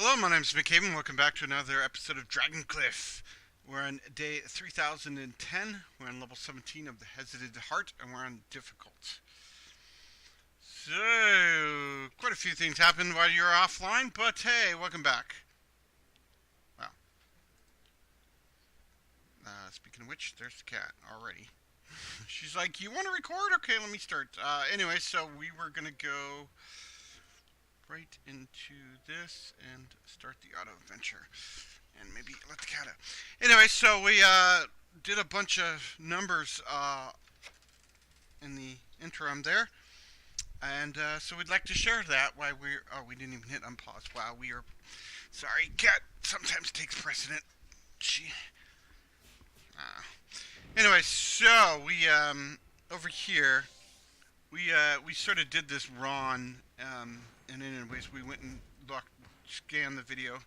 Hello, my name is Micaiah, and welcome back to another episode of Dragpn. We're on day 3010. We're on level 17 of the Hesitant Heart, and we're on difficult. So, quite a few things happened while you were offline, but hey, welcome back. Wow. Speaking of which, there's the cat already. She's like, you want to record? Okay, let me start. Anyway, so we were going to go right into this and start the auto adventure. And maybe let the cat out. Anyway, so we did a bunch of numbers in the interim there. And so we'd like to share that while we're... Oh, we didn't even hit unpause. Wow, we are... Sorry, cat sometimes takes precedent. She... Anyway, so we... over here, we sort of did this wrong. And anyways, we went and scanned the video.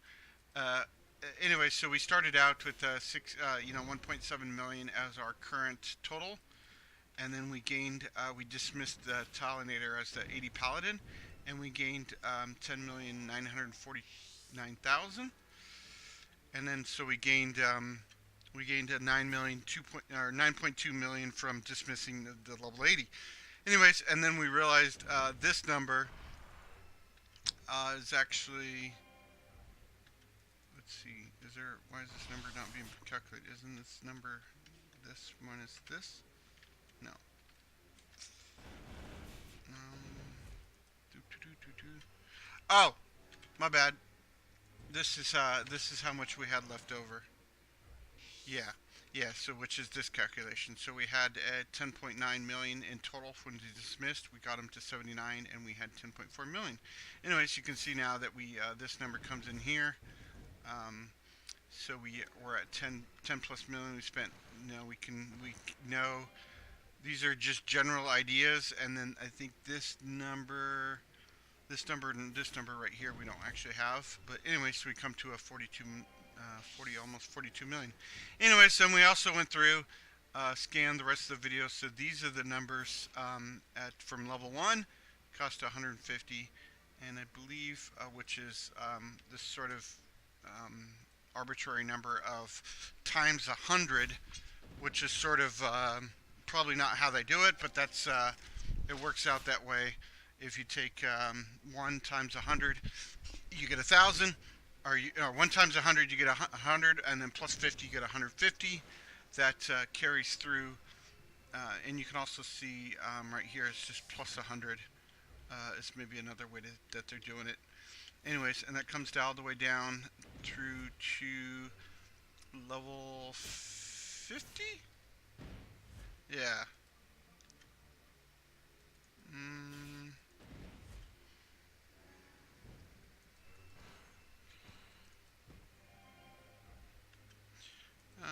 Anyway, so we started out with 1.7 million as our current total, and then we gained, we dismissed the Talynators as the 80 Paladin, and we gained 10,949,000, and then so we gained a 9.2 million from dismissing the level 80. Anyways, and then we realized this number is actually. Let's see, why is this number not being calculated? Isn't this number this minus this? No. Oh, my bad. This is how much we had left over. Yeah, so which is this calculation. So we had 10.9 million in total when we dismissed. We got them to 79 and we had 10.4 million. Anyways, you can see now that we this number comes in here. So we're at 10 plus million. We spent. We know these are just general ideas, and then I think this number and this number right here we don't actually have. But anyway, so we come to a 42 million. Anyways, so we also went through, scanned the rest of the video. So these are the numbers from level 1, cost 150, and I believe which is this sort of arbitrary number of times 100, which is sort of probably not how they do it, but that's it works out that way. If you take 1 times 100, you get 1,000, or 1 times 100 you get 100, and then plus 50 you get 150. That carries through, and you can also see right here it's just plus 100. It's maybe another way that they're doing it. Anyways, and that comes all the way down through to level 50? Yeah.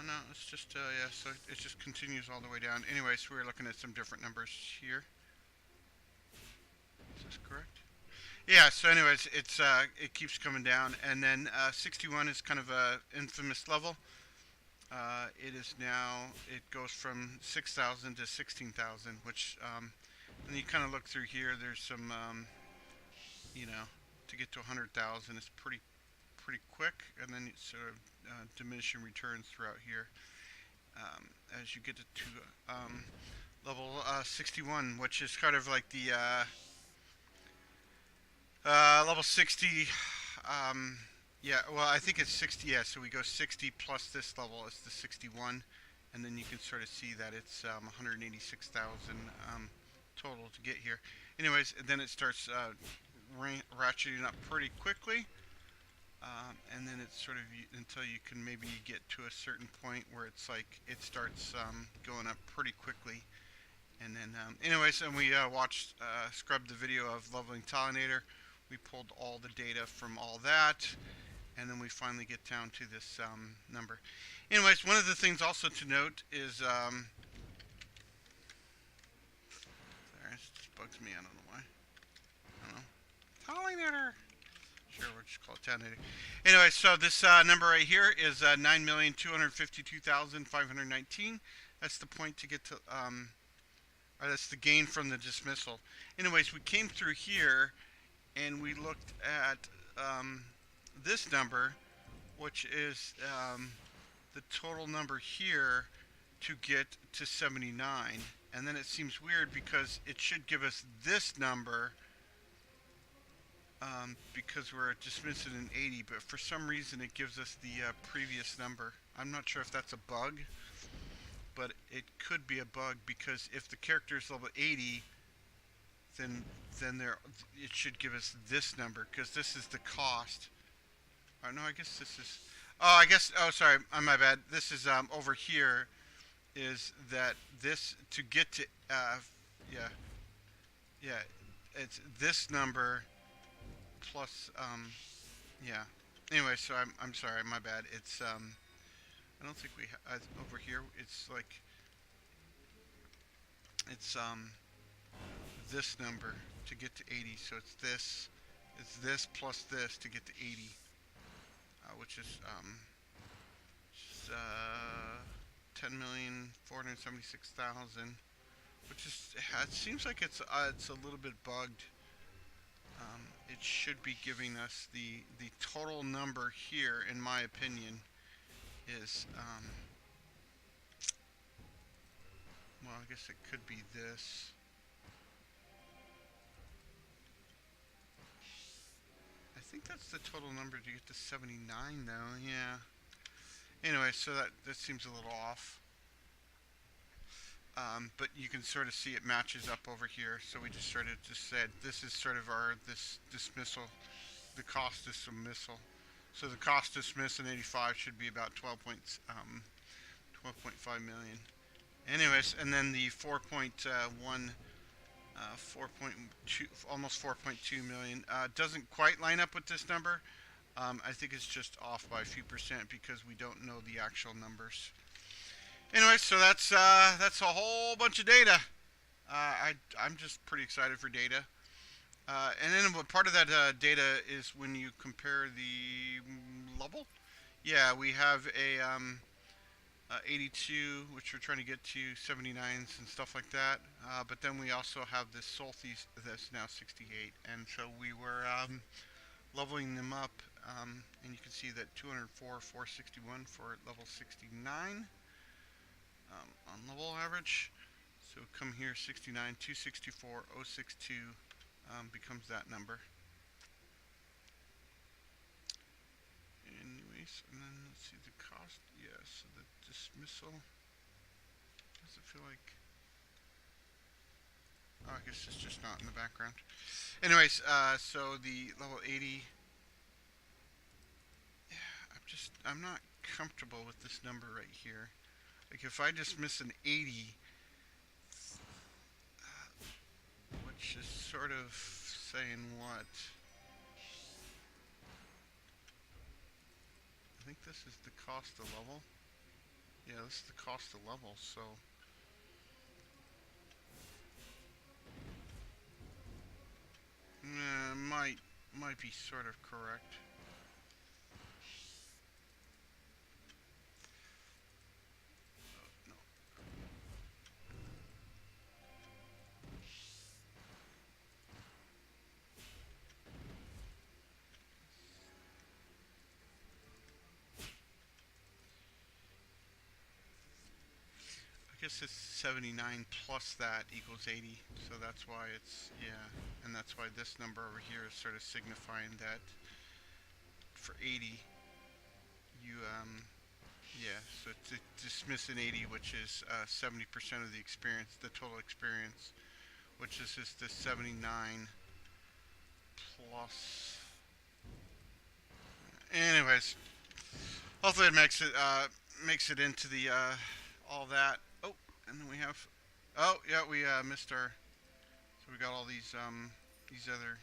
No, it's just, yeah, so it just continues all the way down. Anyways, we're looking at some different numbers here. Is this correct? Yeah, so anyways, it keeps coming down, and then 61 is kind of a infamous level. It is now, it goes from 6,000 to 16,000, which, and you kind of look through here, there's some, to get to 100,000 is pretty quick, and then it's sort of diminishing returns throughout here. As you get to level 61, which is kind of like the level 60, yeah, well, I think it's 60, yeah, so we go 60 plus this level is the 61, and then you can sort of see that it's 186,000 total to get here. Anyways, then it starts ratcheting up pretty quickly, and then it's sort of until you can maybe get to a certain point where it's like it starts going up pretty quickly. And then, anyways, and we scrubbed the video of leveling Talinator. We pulled all the data from all that, and then we finally get down to this number. Anyways, one of the things also to note is, sorry, it just bugs me, I don't know why. I don't know. Talinator! Sure, we'll just call it Talinator. Anyway, so this number right here is 9,252,519. That's the point to get to, or that's the gain from the dismissal. Anyways, we came through here, and we looked at this number, which is the total number here to get to 79. And then it seems weird because it should give us this number because we're dismissing an 80, but for some reason it gives us the previous number. I'm not sure if that's a bug, but it could be a bug because if the character is level 80, then it should give us this number because this is the cost. Oh no, I guess this is. Oh, sorry, my bad. This is over here. Is that this to get to? Yeah, yeah. It's this number plus. Yeah. Anyway, so I'm sorry, my bad. It's I don't think we over here. It's like it's this number to get to 80. So it's this plus this to get to 80, which is 10,476,000, which is it seems like it's a little bit bugged. It should be giving us the total number here, in my opinion, is well, I guess it could be this. I think that's the total number to get to 79, though. Yeah. Anyway, so that seems a little off. But you can sort of see it matches up over here. So we just sort of said this is sort of this dismissal, the cost dismissal. So the cost dismiss in 85 should be about 12.5 million. Anyways, and then the 4.2, almost 4.2 million doesn't quite line up with this number. I think it's just off by a few percent because we don't know the actual numbers. Anyway, so that's a whole bunch of data. I'm just pretty excited for data. And then part of that data is when you compare the level. Yeah, we have a 82, which we're trying to get to 79s and stuff like that. But then we also have this Solthies that's now 68, and so we were leveling them up, and you can see that 204, 461 for level 69 on level average. So come here, 69, 264, 062 becomes that number. Anyways, and then let's see the cost. Yeah, so the dismissal. Does it feel like? Oh, I guess it's just not in the background. Anyways, so the level 80. Yeah, I'm not comfortable with this number right here. Like if I dismiss an 80, which is sort of saying what? I think this is the cost of level. Yeah, this is the cost of level, so. Might be sort of correct. I guess it's 79 plus that equals 80, so that's why it's, yeah, and that's why this number over here is sort of signifying that for 80, you, yeah, so to dismiss an 80, which is 70% of the experience, the total experience, which is just the 79 plus, anyways, hopefully it makes it into the, all that. Oh, and then we have, oh yeah, we missed our, so we got all these other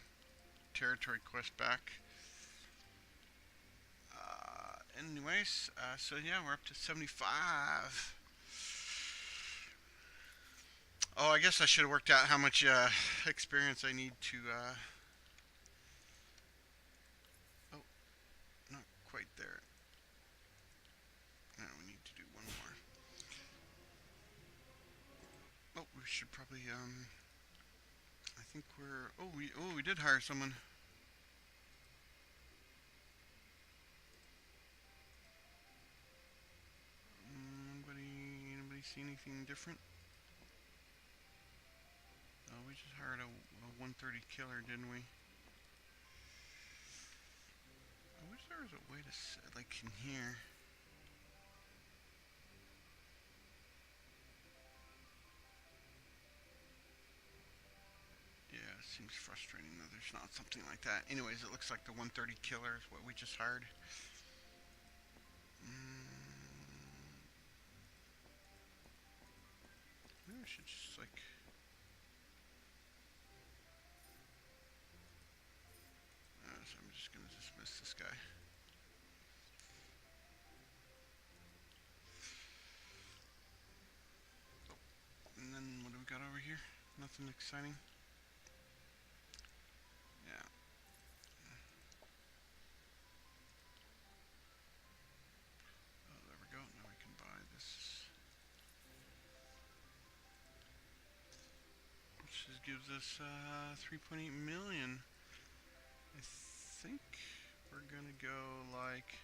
territory quests back. Anyways, so yeah, we're up to 75. Oh, I guess I should have worked out how much experience I need to, oh, not quite there. No, we need to do one more. Oh, we should probably, I think we're, oh, we did hire someone. see anything different? Oh, we just hired a 130 killer, didn't we? I wish there was a way to set, like in here. Yeah, it seems frustrating that there's not something like that. Anyways, it looks like the 130 killer is what we just hired. Maybe we should just like... so I'm just gonna dismiss this guy. Oh, and then what do we got over here? Nothing exciting. Yeah. Oh, there we go. Now we can buy this, which gives us 3.8 million. I think we're gonna go like,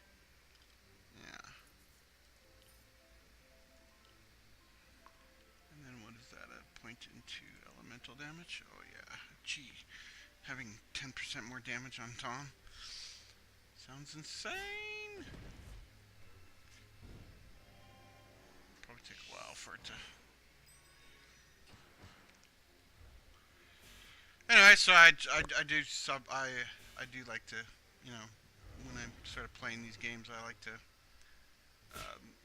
yeah. And then what is that? A point into elemental damage? Oh yeah. Gee, having 10% more damage on Tom sounds insane. Probably take a while for it to. Anyway, so I do like to, you know, when I'm sort of playing these games, I like to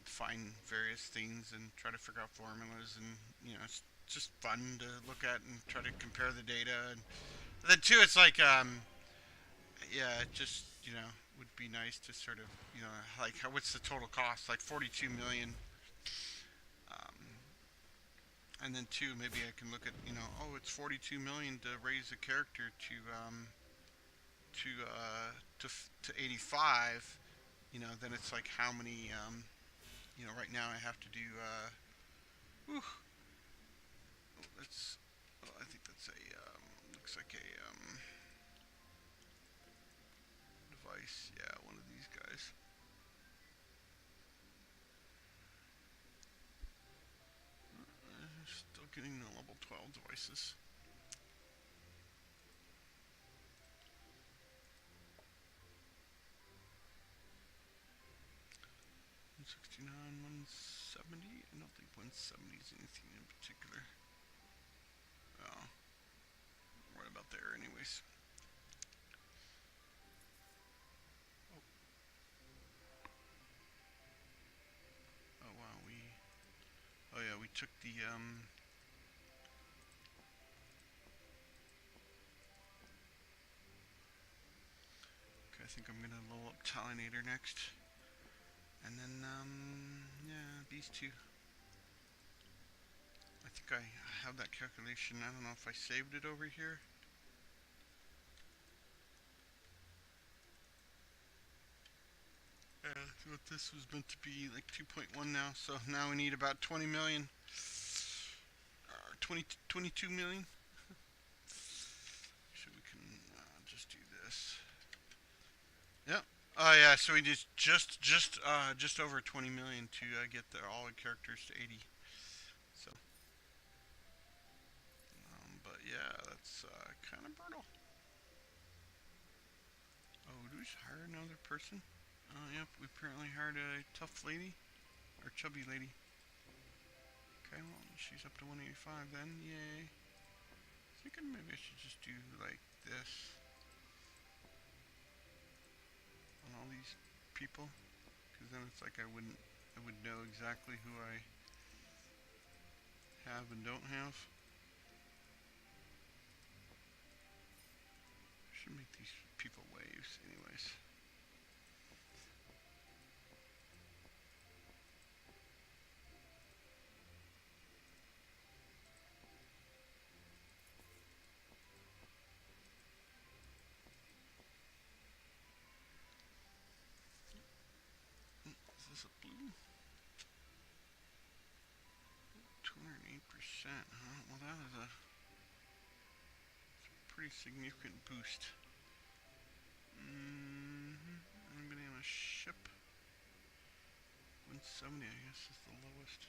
find various things and try to figure out formulas, and you know, it's just fun to look at and try to compare the data. And then too, it's like, yeah, it just, you know, would be nice to sort of, you know, like what's the total cost? Like 42 million. Um, and then too, maybe I can look at, you know, oh, it's 42 million to raise a character to to 85. You know, then it's like how many, you know, right now I have to do, whew, that's, well, I think that's a, looks like a, device, yeah, one of these guys. Still getting the level 12 devices. $169, 170. I don't think 170 is anything in particular. Oh, right about there, anyways. Oh, oh wow, oh yeah, we took the okay, I think I'm gonna level up Talinator next. And then, yeah, these two. I think I have that calculation. I don't know if I saved it over here. Yeah, what this was meant to be like 2.1 now. So now we need about 20 million. 22 million. So we can just do this. Yep. Oh yeah, so we just over 20 million to get all the characters to 80. So, but yeah, that's kind of brutal. Oh, do we just hire another person? Yep, we apparently hired a tough lady, or chubby lady. Okay, well, she's up to 185 then, yay. Thinking maybe I should just do like this on all these people, because then it's like I would know exactly who I have and don't have. I should make these people waves anyways. Is this a blue? 208%, huh? Well, that is a pretty significant boost. Anybody on a ship? 170, I guess, is the lowest.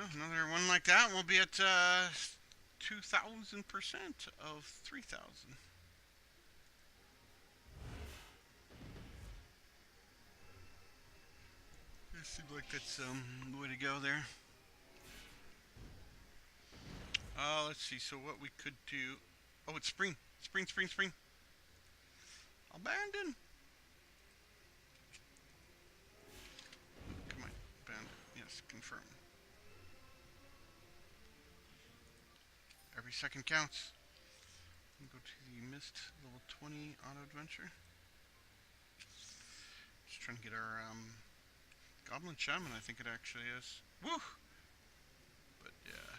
Oh, another one like that, and we'll be at 2,000% of 3,000. It seems like that's the way to go there. Let's see. So what we could do? Oh, it's spring. Spring, spring, spring. Abandon. Come on, abandon. Yes, confirm. Every second counts. Go to the Mist level 20 auto adventure. Just trying to get our Goblin Shaman, I think it actually is. Woo! But yeah.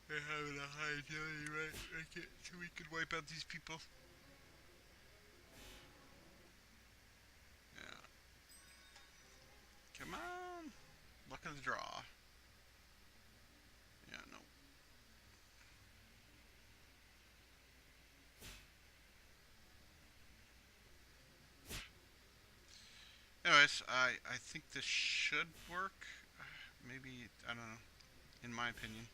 They're having a high agility, right? So we could wipe out these people. Yeah. Come on! Luck of the draw. Yeah, no. Anyways, I think this should work. Maybe, I don't know. In my opinion.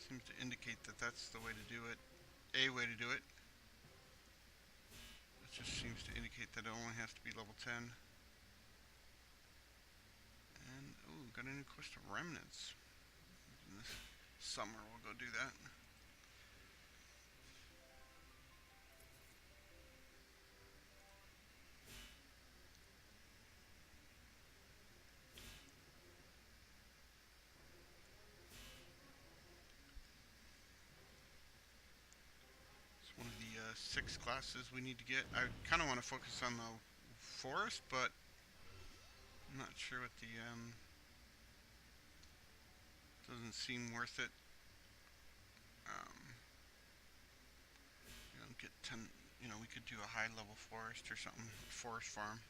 Seems to indicate that that's the way to do it. A way to do it. It just seems to indicate that it only has to be level 10. And, ooh, got a new quest of Remanence. In this summer we'll go do that. One of the 6 classes we need to get. I kind of want to focus on the forest, but I'm not sure what the doesn't seem worth it. Get 10. We could do a high level forest or something. Forest farm.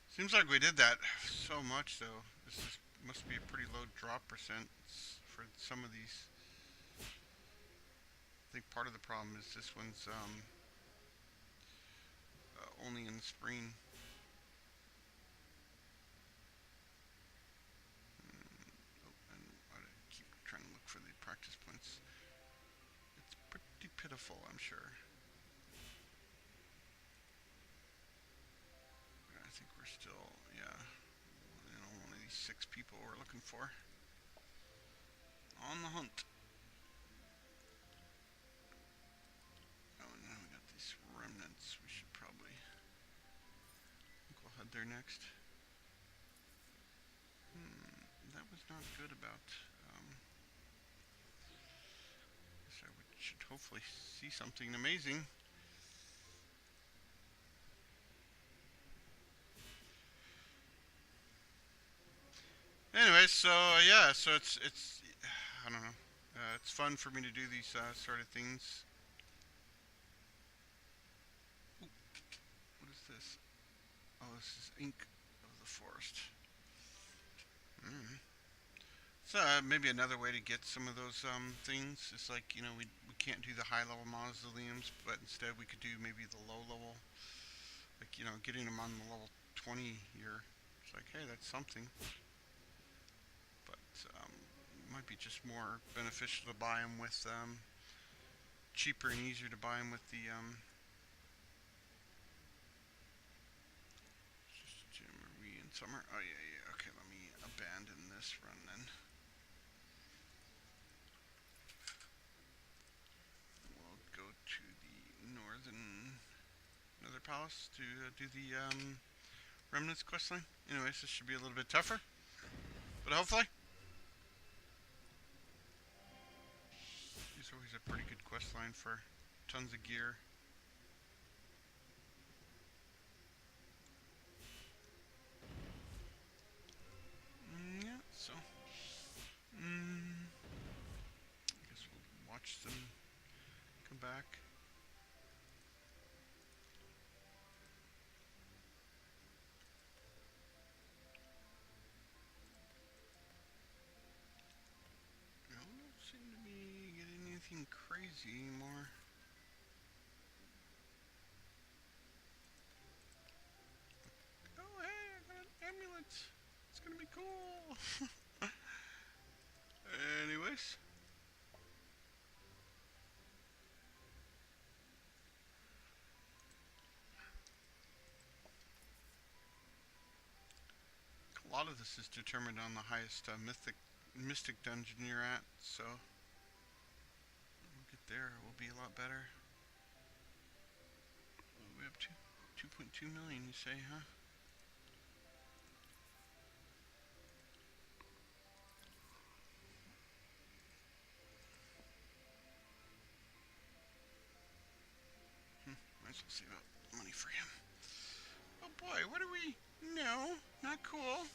Seems like we did that so much though. Must be a pretty low drop percent for some of these. I think part of the problem is this one's only in the spring. And I keep trying to look for the practice points. It's pretty pitiful, I'm sure. I think we're still, one of these 6 people we're looking for. On the hunt. Oh, and now we got these remnants. We should probably, I think we'll head there next. That was not good about, so we should hopefully see something amazing. Anyways, so yeah, so it's I don't know, it's fun for me to do these sort of things. Ooh, what is this? Oh, this is ink of the forest. So maybe another way to get some of those things is like, we can't do the high level mausoleums, but instead we could do maybe the low level, like, getting them on the level 20 here. It's like, hey, that's something. But it might be just more beneficial to buy them with, cheaper and easier to buy them with the, are we in summer? Oh yeah, okay, let me abandon this run then. We'll go to the Nether Palace to do the Remnants questline. Anyways, this should be a little bit tougher, but hopefully. It's always a pretty good questline for tons of gear. Yeah, so I guess we'll watch them come back. I don't seem to be getting anything crazy anymore. cool. Anyways. A lot of this is determined on the highest mystic dungeon you're at, so we'll get there. It will be a lot better. We have 2.2 million, you say, huh? Might as well save up money for him. Oh boy, what are we? No, not cool.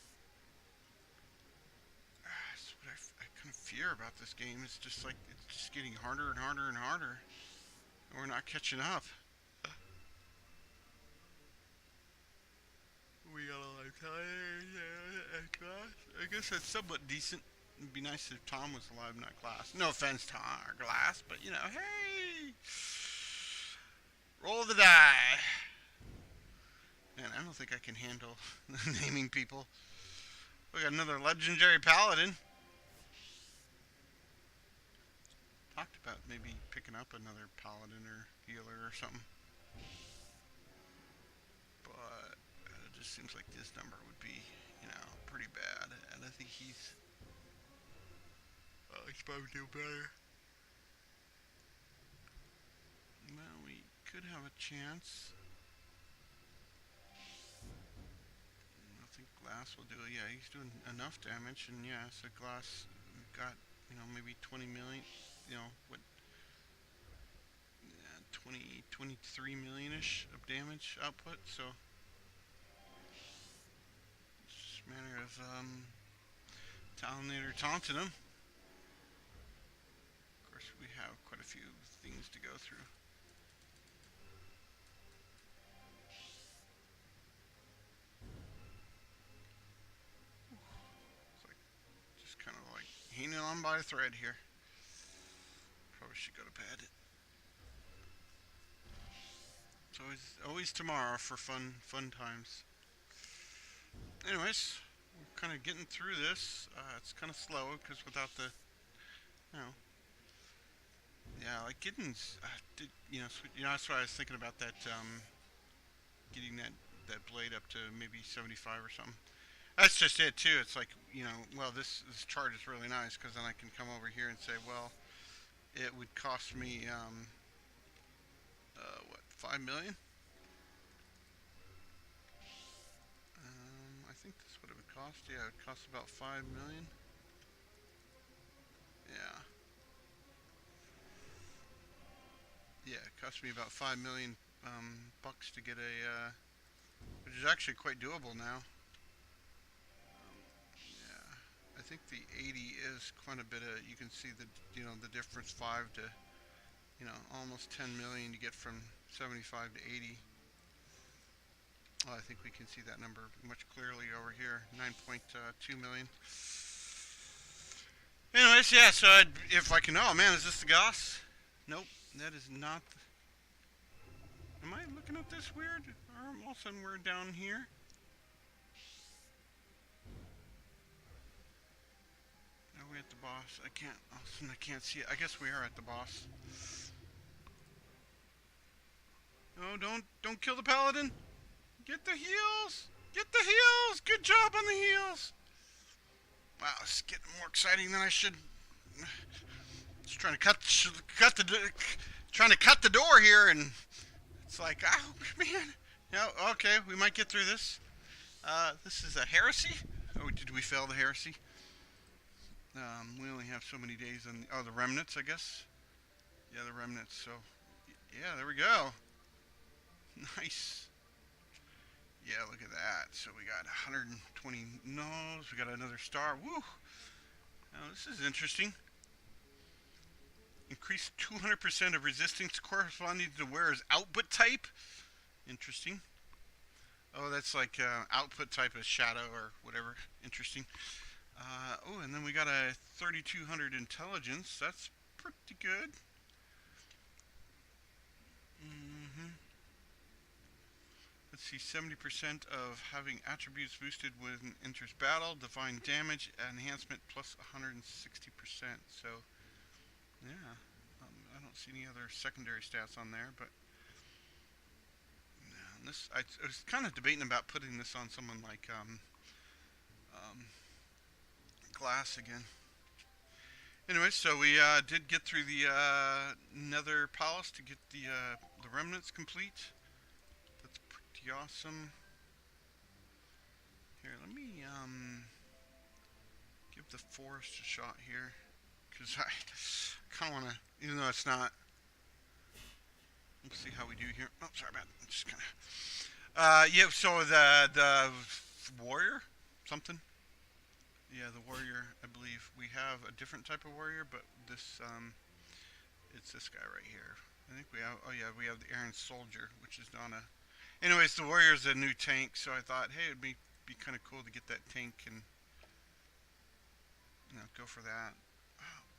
That's what I kind of fear about this game. It's just like, it's just getting harder and harder and harder. And we're not catching up. We got a lot of time. I guess that's somewhat decent. It'd be nice if Tom was alive, not Glass. No offense, Tom or Glass, but you know, hey! Roll the die! Man, I don't think I can handle naming people. We got another legendary paladin. Talked about maybe picking up another paladin or healer or something. But it just seems like this number would be, you know, pretty bad. And I think he's probably do better. Well, we could have a chance. I think Glass will do it. Yeah, he's doing enough damage. And yeah, so Glass got, you know, maybe 20 million, you know, what, 23 million-ish of damage output. So it's just a matter of Talynators taunting him. Of course, we have quite a few things to go through. It's like just kind of like hanging on by a thread here. Probably should go to bed. It's always tomorrow for fun times. Anyways, we're kind of getting through this. It's kind of slow because without the, you know, yeah, like Giddens, you know, that's why I was thinking about that, getting that blade up to maybe 75 or something. That's just it too. It's like, you know, well, this chart is really nice because then I can come over here and say, well, it would cost me, what, 5 million? I think that's what it would cost. Yeah, it would cost about 5 million. Yeah. Yeah, it cost me about 5 million bucks to get a, which is actually quite doable now. Yeah, I think the 80 is quite a bit of, you can see the, you know, the difference 5 to, you know, almost 10 million to get from 75 to 80. Well, I think we can see that number much clearly over here, 9.2 million. Anyways, yeah, so if I can, oh man, is this the Goss? Nope, that is not. Am I looking at this weird? Or all of a sudden we're down here? Are we at the boss? I can't, all of a sudden I can't see it. I guess we are at the boss. No, don't kill the paladin. Get the heals! Get the heals! Good job on the heals! Wow, it's getting more exciting than I should. Just trying to cut the door here, and it's like, oh man. No, okay, we might get through this. This is a heresy. Oh, did we fail the heresy? We only have so many days on. Oh, the remnants, I guess. Yeah, the remnants. So, yeah, there we go. Nice. Yeah, look at that. So we got 120 no's. We got another star. Woo! Now this is interesting. Increase 200% of resistance corresponding to the wearer's output type. Interesting. Oh, that's like output type is shadow or whatever. Interesting. Oh, and then we got a 3200 intelligence. That's pretty good. let's see, 70% of having attributes boosted when enters battle, divine damage enhancement plus 160%. So, yeah, I don't see any other secondary stats on there, but yeah, this I was kind of debating about putting this on someone like um, Glass again. Anyway, so we did get through the Nether Palace to get the remnants complete. That's pretty awesome. Here, let me give the forest a shot here, because I kind of want to, even though it's not. Let's see how we do here. Oh, sorry about that. Just kind of. Yeah. So the warrior, something. Yeah, the warrior. I believe we have a different type of warrior, but this it's this guy right here. I think we have. Oh yeah, we have the Iron Soldier, which is not a. Anyways, the warrior is a new tank, so I thought, hey, it'd be kind of cool to get that tank and go for that.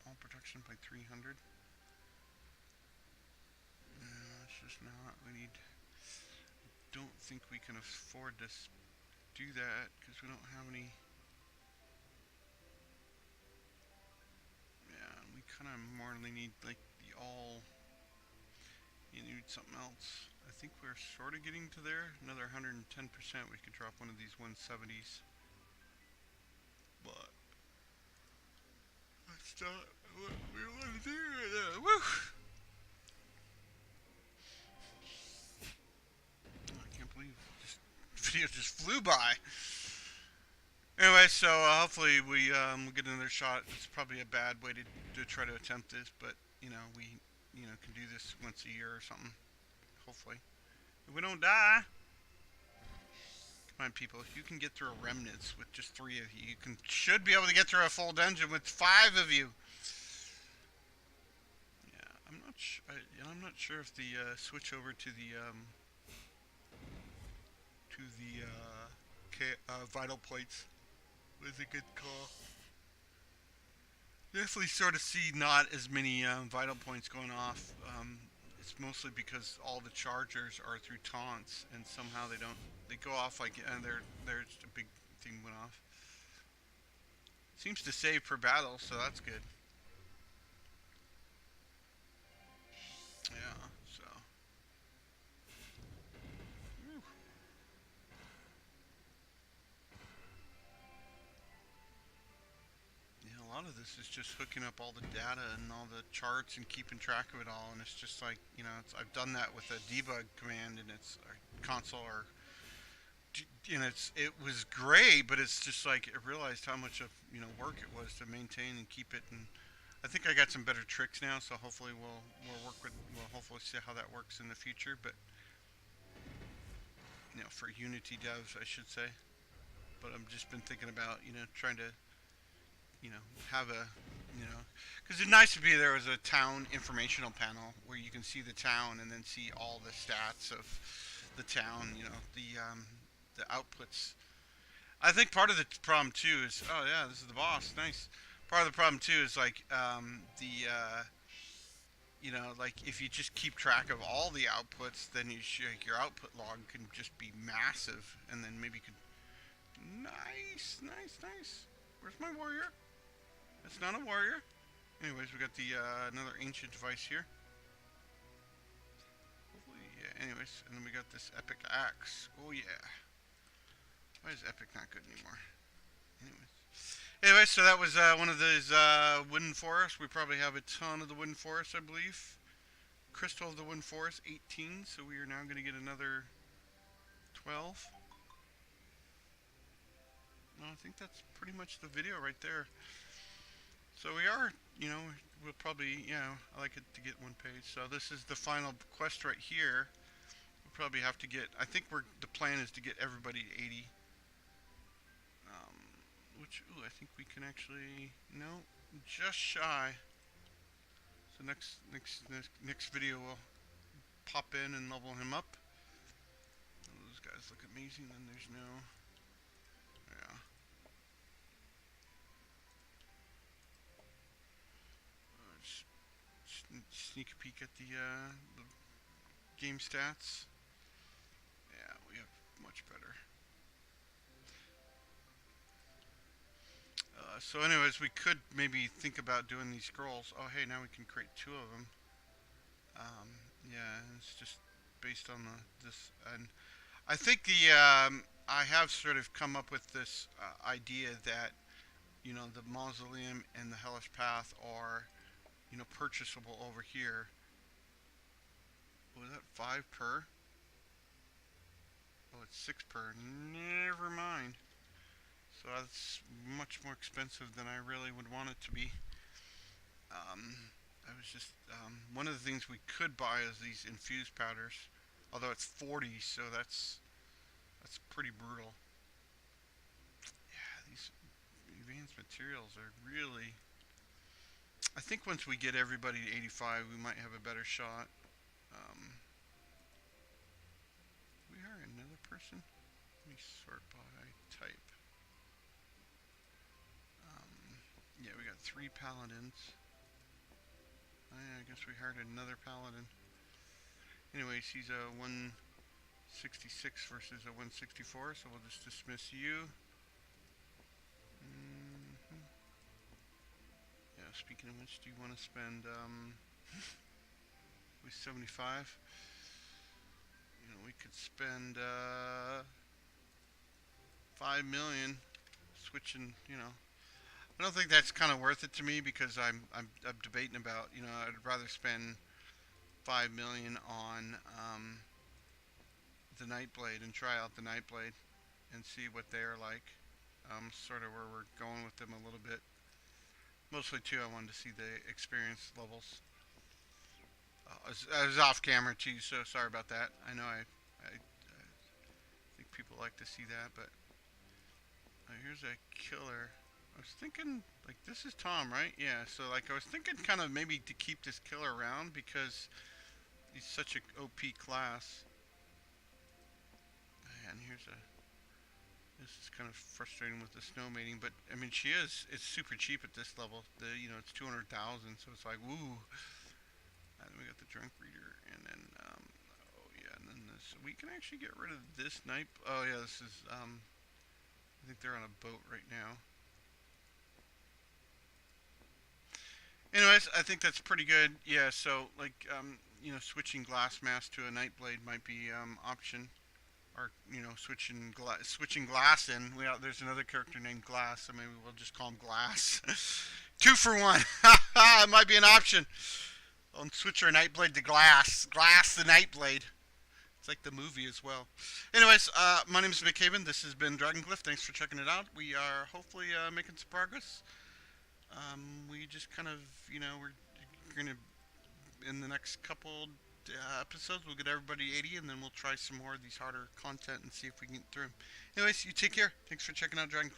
All protection by 300. No, it's just not. We need. Don't think we can afford to do that because we don't have any. Yeah, we kind of morally need like the all. You need something else. I think we're sort of getting to there. Another 110%. We could drop one of these 170s. But that's not what we want to do right now. Woo! I can't believe this video just flew by. Anyway, so hopefully we will get another shot. It's probably a bad way to try to attempt this, but we can do this once a year or something. Hopefully, if we don't die. Come on, people! If you can get through a remnants with just 3 of you, you should be able to get through a full dungeon with 5 of you. Yeah, I'm not sure if the switch over to the vital plates was a good call. Definitely sort of see not as many vital points going off. It's mostly because all the chargers are through taunts, and somehow they go off like, and there's a big thing went off. Seems to save per battle, so that's good. Yeah, so. Whew. Yeah, a lot of this is just hooking up all the data and all the charts and keeping track of it all, and it's just like, I've done that with a debug command, and it's our console, or it was great, but it's just like I realized how much of work it was to maintain and keep it, and I think I got some better tricks now, so hopefully we'll hopefully see how that works in the future. But for Unity devs, I should say. But I've just been thinking about trying to have a because it's nice to be there as a town informational panel where you can see the town and then see all the stats of the town. The outputs. I think part of the problem too is, oh yeah, this is the boss, nice. Part of the problem too is like like if you just keep track of all the outputs, then your output log can just be massive, and then maybe you could. Nice. Where's my warrior? It's not a warrior. Anyways, we got the another ancient device here. Hopefully, yeah. Anyways, and then we got this epic axe. Oh yeah. Why is epic not good anymore? Anyway, so that was one of those wooden forests. We probably have a ton of the wooden forest, I believe. Crystal of the wooden forest, 18. So we are now going to get another 12. No, I think that's pretty much the video right there. So we are, we'll probably, I like it to get 1 page. So this is the final quest right here. We'll probably have to get, I think the plan is to get everybody to 80. Which, I think we can actually, no, just shy. So next video we'll pop in and level him up. Oh, those guys look amazing, then there's no, yeah. Sneak a peek at the game stats. Yeah, we have much better. So anyways, we could maybe think about doing these scrolls. Oh, hey, now we can create 2 of them. Yeah, it's just based on this. And I think I have sort of come up with this idea that, the mausoleum and the hellish path are, purchasable over here. Was that 5 per? Oh, it's 6 per. Never mind. So that's much more expensive than I really would want it to be. I was just one of the things we could buy is these infused powders, although it's 40, so that's pretty brutal. Yeah, these advanced materials are really. I think once we get everybody to 85, we might have a better shot. We hire another person. Let me sort by type. Yeah, we got 3 paladins. I guess we hired another paladin. Anyways, he's a 166 versus a 164, so we'll just dismiss you. Yeah, speaking of which, do you want to spend with 75? We could spend 5 million switching, I don't think that's kind of worth it to me because I'm debating about, I'd rather spend 5 million on the Nightblade and try out the Nightblade and see what they're like. Sort of where we're going with them a little bit. Mostly too, I wanted to see the experience levels. I was off camera too, so sorry about that. I know I think people like to see that, but here's a killer. I was thinking, like, this is Tom, right? Yeah, so, like, I was thinking kind of maybe to keep this killer around because he's such a OP class. And this is kind of frustrating with the snow mating, but, I mean, it's super cheap at this level. It's 200,000, so it's like, woo. And then we got the drunk reader, and then, oh, yeah, and then this. We can actually get rid of this night. Oh, yeah, this is, I think they're on a boat right now. Anyways, I think that's pretty good. Yeah, so like switching glass mask to a Nightblade might be option, or switching glass in. There's another character named Glass, so maybe we'll just call him Glass. 2 for 1. It might be an option. I'll switch our Nightblade to Glass. Glass the Nightblade. It's like the movie as well. Anyways, my name is Micaiah. This has been Dragpn. Thanks for checking it out. We are hopefully making some progress. We just kind of, we're going to, in the next couple episodes, we'll get everybody 80, and then we'll try some more of these harder content and see if we can get through them. Anyways, you take care. Thanks for checking out Dragpn.